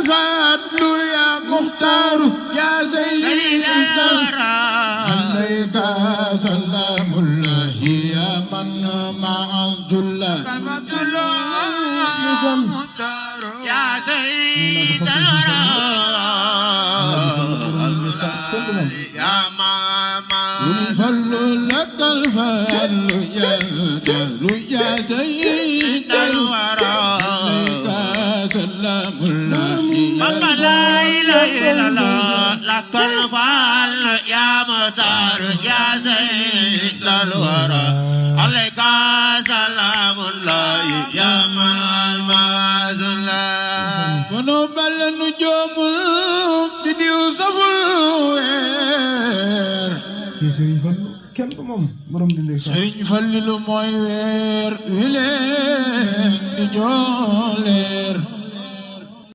الفضل يا مختار يا سيد عليك سلام الله يا من مع الذل يا سيد يا ماما الفضل لك الفضل يا دار يا سيد الورى عليك سلام الله ماما لا إله إلا الله لك الفضل يا مختار يا سيد الورى عليك سلام الله يا من المازل ونوبل النجوم بديو سفر kii Serigne Fallou kenn du moom borom di léegi Serigne Fallou mooy weer wi leen di jooleer